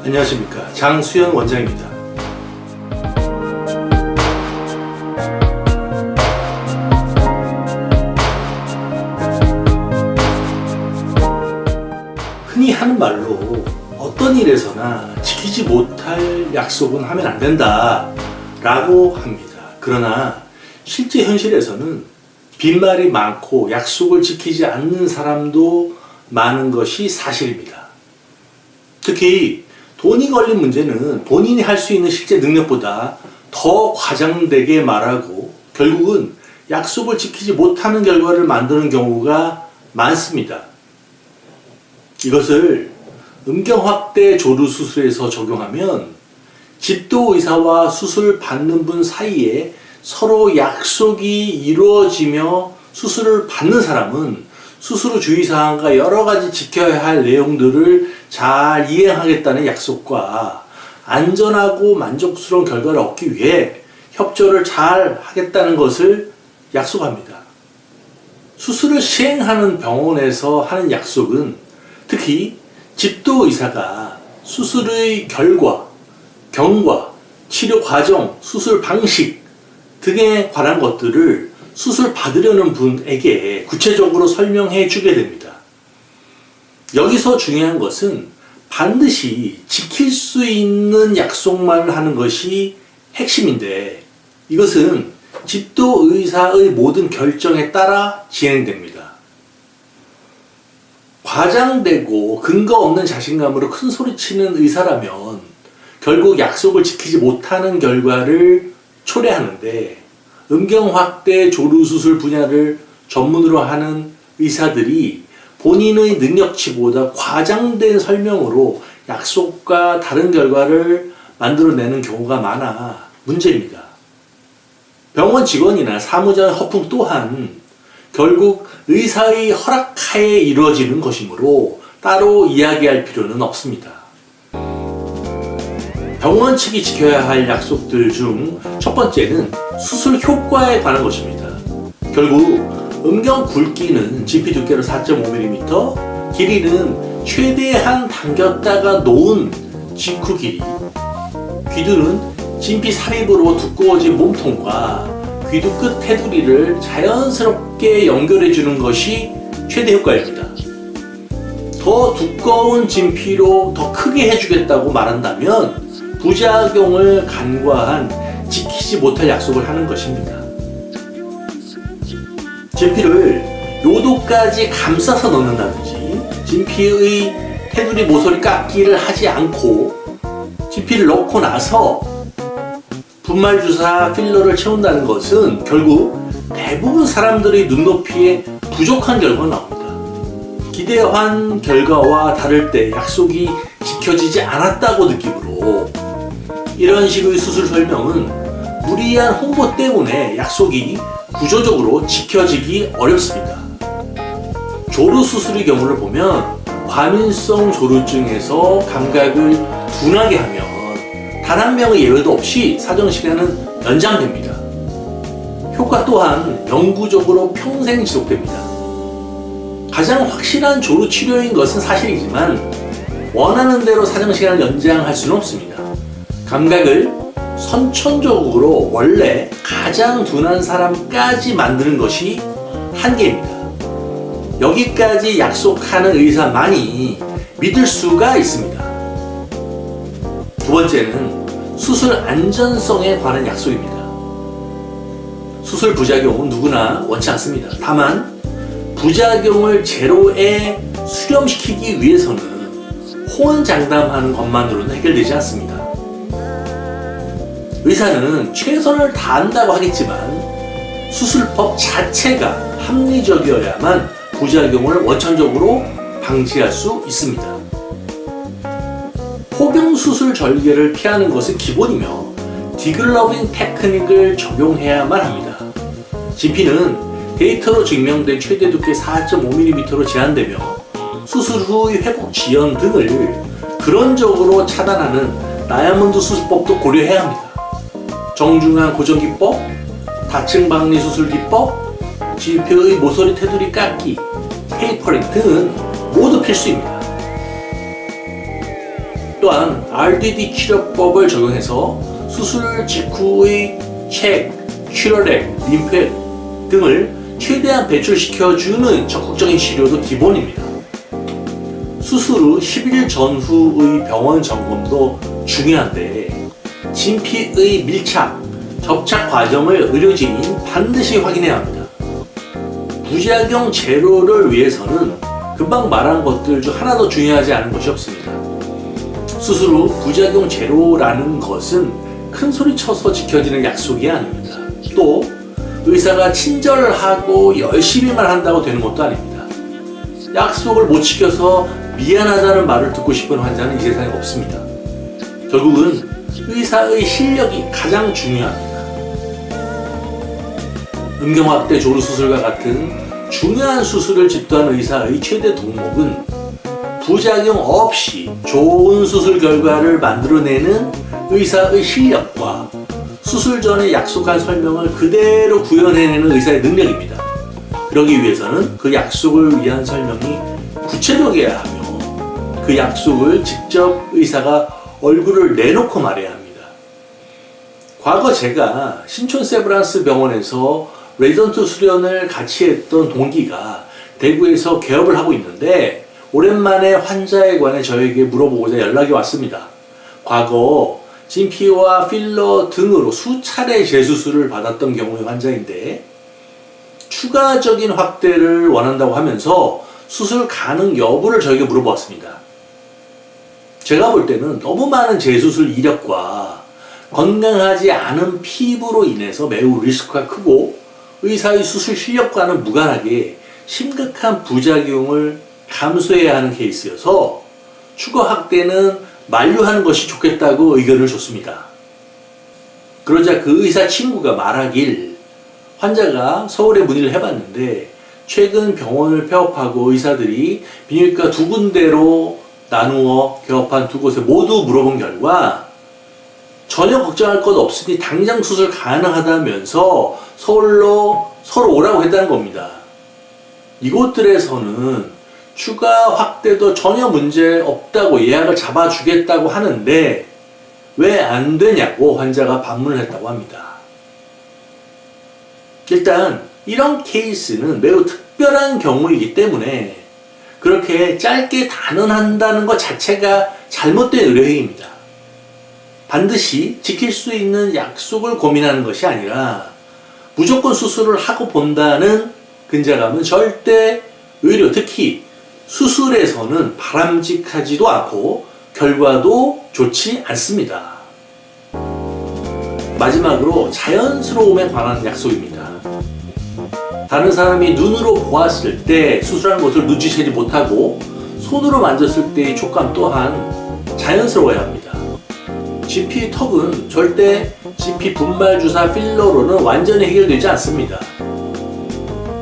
안녕하십니까, 장수현 원장입니다. 흔히 하는 말로 어떤 일에서나 지키지 못할 약속은 하면 안 된다 라고 합니다. 그러나 실제 현실에서는 빈말이 많고 약속을 지키지 않는 사람도 많은 것이 사실입니다. 특히 돈이 걸린 문제는 본인이 할 수 있는 실제 능력보다 더 과장되게 말하고 결국은 약속을 지키지 못하는 결과를 만드는 경우가 많습니다. 이것을 음경확대 조루 수술에서 적용하면 집도의사와 수술 받는 분 사이에 서로 약속이 이루어지며 수술을 받는 사람은 수술 후 주의사항과 여러 가지 지켜야 할 내용들을 잘 이행하겠다는 약속과 안전하고 만족스러운 결과를 얻기 위해 협조를 잘 하겠다는 것을 약속합니다. 수술을 시행하는 병원에서 하는 약속은 특히 집도의사가 수술의 결과, 경과, 치료 과정, 수술 방식 등에 관한 것들을 수술 받으려는 분에게 구체적으로 설명해 주게 됩니다. 여기서 중요한 것은 반드시 지킬 수 있는 약속만 하는 것이 핵심인데 이것은 집도의사의 모든 결정에 따라 진행됩니다. 과장되고 근거 없는 자신감으로 큰 소리치는 의사라면 결국 약속을 지키지 못하는 결과를 초래하는데 음경확대 조루수술 분야를 전문으로 하는 의사들이 본인의 능력치보다 과장된 설명으로 약속과 다른 결과를 만들어내는 경우가 많아 문제입니다. 병원 직원이나 사무장 허풍 또한 결국 의사의 허락하에 이루어지는 것이므로 따로 이야기할 필요는 없습니다. 병원 측이 지켜야 할 약속들 중 첫 번째는 수술 효과에 관한 것입니다. 결국 음경 굵기는 진피 두께로 4.5mm, 길이는 최대한 당겼다가 놓은 직후 길이, 귀두는 진피 삽입으로 두꺼워진 몸통과 귀두 끝 테두리를 자연스럽게 연결해주는 것이 최대 효과입니다. 더 두꺼운 진피로 더 크게 해주겠다고 말한다면 부작용을 간과한 지키지 못할 약속을 하는 것입니다. 진피를 요도까지 감싸서 넣는다든지 진피의 테두리 모서리 깎기를 하지 않고 진피를 넣고 나서 분말주사 필러를 채운다는 것은 결국 대부분 사람들의 눈높이에 부족한 결과가 나옵니다. 기대한 결과와 다를 때 약속이 지켜지지 않았다고 느끼므로 이런 식의 수술 설명은 무리한 홍보 때문에 약속이 구조적으로 지켜지기 어렵습니다. 조루 수술의 경우를 보면 과민성 조루증에서 감각을 둔하게 하면 단 한 명의 예외도 없이 사정시간은 연장됩니다. 효과 또한 영구적으로 평생 지속됩니다. 가장 확실한 조루 치료인 것은 사실이지만 원하는 대로 사정시간을 연장할 수는 없습니다. 감각을 선천적으로 원래 가장 둔한 사람까지 만드는 것이 한계입니다. 여기까지 약속하는 의사만이 믿을 수가 있습니다. 두 번째는 수술 안전성에 관한 약속입니다. 수술 부작용은 누구나 원치 않습니다. 다만 부작용을 제로에 수렴시키기 위해서는 호언장담하는 것만으로는 해결되지 않습니다. 의사는 최선을 다한다고 하겠지만 수술법 자체가 합리적이어야만 부작용을 원천적으로 방지할 수 있습니다. 포경수술 절개를 피하는 것은 기본이며 디글러빙 테크닉을 적용해야만 합니다. 진피는 데이터로 증명된 최대 두께 4.5mm로 제한되며 수술 후의 회복 지연 등을 근원적으로 차단하는 다이아몬드 수술법도 고려해야 합니다. 정중앙 고정기법, 다층 박리 수술 기법, 진피의 모서리 테두리 깎기, 테이퍼링 등은 모두 필수입니다. 또한 RDD 치료법을 적용해서 수술 직후의 책, 출혈액, 림프액 등을 최대한 배출시켜주는 적극적인 치료도 기본입니다. 수술 후 10일 전후의 병원 점검도 중요한데 진피의 밀착, 접착 과정을 의료진이 반드시 확인해야 합니다. 부작용 제로를 위해서는 금방 말한 것들 중 하나도 중요하지 않은 것이 없습니다. 수술 후 부작용 제로라는 것은 큰 소리 쳐서 지켜지는 약속이 아닙니다. 또 의사가 친절하고 열심히만 한다고 되는 것도 아닙니다. 약속을 못 지켜서 미안하다는 말을 듣고 싶은 환자는 이 세상에 없습니다. 결국은 의사의 실력이 가장 중요합니다. 음경확대 조루 수술과 같은 중요한 수술을 집도한 의사의 최대 덕목은 부작용 없이 좋은 수술 결과를 만들어내는 의사의 실력과 수술 전에 약속한 설명을 그대로 구현해내는 의사의 능력입니다. 그러기 위해서는 그 약속을 위한 설명이 구체적이어야 하며 그 약속을 직접 의사가 얼굴을 내놓고 말해야 합니다. 과거 제가 신촌 세브란스 병원에서 레지던트 수련을 같이 했던 동기가 대구에서 개업을 하고 있는데 오랜만에 환자에 관해 저에게 물어보고자 연락이 왔습니다. 과거 진피와 필러 등으로 수차례 재수술을 받았던 경우의 환자인데 추가적인 확대를 원한다고 하면서 수술 가능 여부를 저에게 물어보았습니다. 제가 볼 때는 너무 많은 재수술 이력과 건강하지 않은 피부로 인해서 매우 리스크가 크고 의사의 수술 실력과는 무관하게 심각한 부작용을 감수해야 하는 케이스여서 추가 확대는 만류하는 것이 좋겠다고 의견을 줬습니다. 그러자 그 의사 친구가 말하길 환자가 서울에 문의를 해봤는데 최근 병원을 폐업하고 의사들이 비뇨기과 2군데로 나누어 개업한 2곳에 모두 물어본 결과 전혀 걱정할 것 없으니 당장 수술 가능하다면서 서울로 서로 오라고 했다는 겁니다. 이곳들에서는 추가 확대도 전혀 문제 없다고 예약을 잡아주겠다고 하는데 왜 안 되냐고 환자가 반문을 했다고 합니다. 일단 이런 케이스는 매우 특별한 경우이기 때문에 그렇게 짧게 단언한다는 것 자체가 잘못된 의료행위입니다. 반드시 지킬 수 있는 약속을 고민하는 것이 아니라 무조건 수술을 하고 본다는 근자감은 절대 의료, 특히 수술에서는 바람직하지도 않고 결과도 좋지 않습니다. 마지막으로 자연스러움에 관한 약속입니다. 다른 사람이 눈으로 보았을 때 수술한 것을 눈치채지 못하고 손으로 만졌을 때의 촉감 또한 자연스러워야 합니다. 진피 턱은 절대 진피 분말 주사 필러로는 완전히 해결되지 않습니다.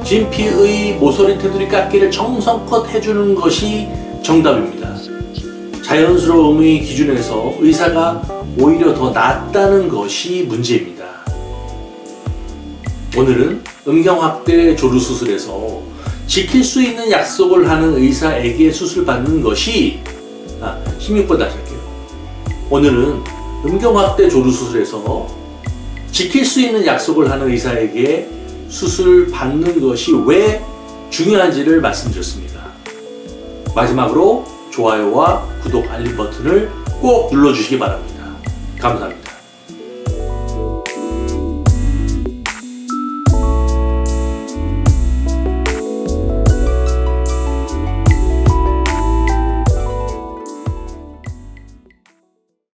진피의 모서리 테두리 깎기를 정성껏 해주는 것이 정답입니다. 자연스러움의 기준에서 의사가 오히려 더 낫다는 것이 문제입니다. 오늘은 음경확대 조루 수술에서 지킬 수 있는 약속을 하는 의사에게 수술받는 것이 16번 다시 할게요. 오늘은 음경확대 조루 수술에서 지킬 수 있는 약속을 하는 의사에게 수술 받는 것이 왜 중요한지를 말씀드렸습니다. 마지막으로 좋아요와 구독, 알림 버튼을 꼭 눌러주시기 바랍니다. 감사합니다.